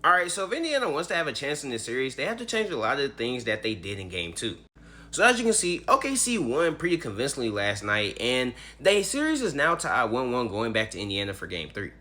All right, so if Indiana wants to have a chance in this series, they have to change a lot of the things that they did in game two. So as you can see, OKC won pretty convincingly last night, and the series is now tied 1-1 going back to Indiana for game three.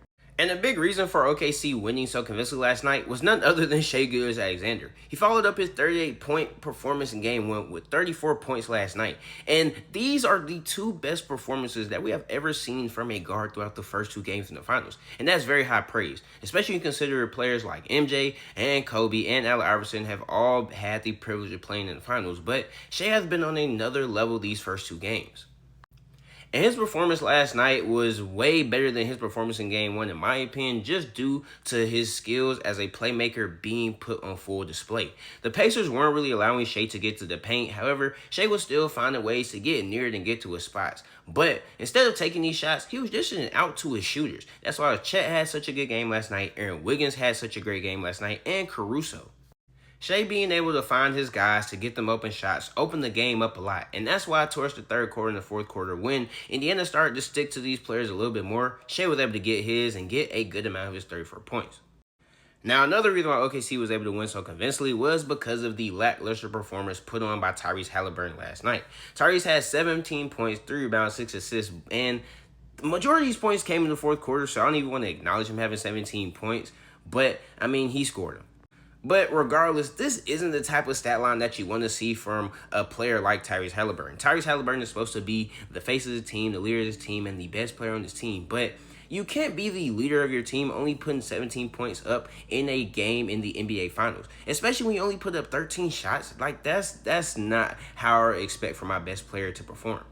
And a big reason for OKC winning so convincingly last night was none other than Shai Alexander. He followed up his 38-point performance in game one with 34 points last night. And these are the two best performances that we have ever seen from a guard throughout the first two games in the finals. And that's very high praise, especially when you consider players like MJ and Kobe and Allen Iverson have all had the privilege of playing in the finals. But Shai has been on another level these first two games. And his performance last night was way better than his performance in game one, in my opinion, just due to his skills as a playmaker being put on full display. The Pacers weren't really allowing Shai to get to the paint. However, Shai was still finding ways to get near it and get to his spots. But instead of taking these shots, he was dishing out to his shooters. That's why Chet had such a good game last night, Aaron Wiggins had such a great game last night, and Caruso. Shai being able to find his guys to get them open shots opened the game up a lot. And that's why towards the third quarter and the fourth quarter, when Indiana started to stick to these players a little bit more, Shai was able to get his and get a good amount of his 34 points. Now, another reason why OKC was able to win so convincingly was because of the lackluster performance put on by Tyrese Halliburton last night. Tyrese had 17 points, 3 rebounds, 6 assists, and the majority of these points came in the fourth quarter, so I don't even want to acknowledge him having 17 points, but, I mean, he scored them. But regardless, this isn't the type of stat line that you want to see from a player like Tyrese Halliburton. Tyrese Halliburton is supposed to be the face of the team, the leader of this team, and the best player on this team. But you can't be the leader of your team only putting 17 points up in a game in the NBA Finals. Especially when you only put up 13 shots. Like, that's not how I expect for my best player to perform.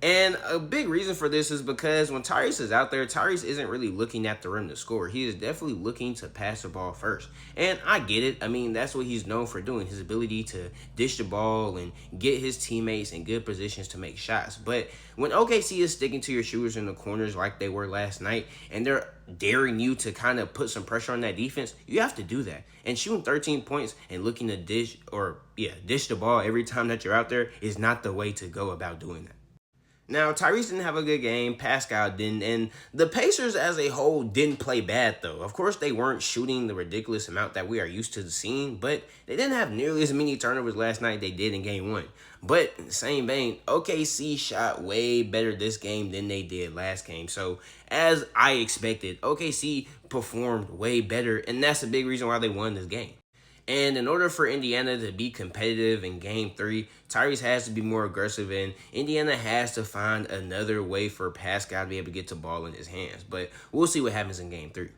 And a big reason for this is because when Tyrese is out there, Tyrese isn't really looking at the rim to score. He is definitely looking to pass the ball first. And I get it. I mean, that's what he's known for doing, his ability to dish the ball and get his teammates in good positions to make shots. But when OKC is sticking to your shooters in the corners like they were last night, and they're daring you to kind of put some pressure on that defense, you have to do that. And shooting 13 points and looking to dish the ball every time that you're out there is not the way to go about doing that. Now, Tyrese didn't have a good game, Pascal didn't, and the Pacers as a whole didn't play bad, though. Of course, they weren't shooting the ridiculous amount that we are used to seeing, but they didn't have nearly as many turnovers last night they did in game one. But in the same vein, OKC shot way better this game than they did last game. So, as I expected, OKC performed way better, and that's a big reason why they won this game. And in order for Indiana to be competitive in game three, Tyrese has to be more aggressive, and Indiana has to find another way for Pascal to be able to get the ball in his hands. But we'll see what happens in game three.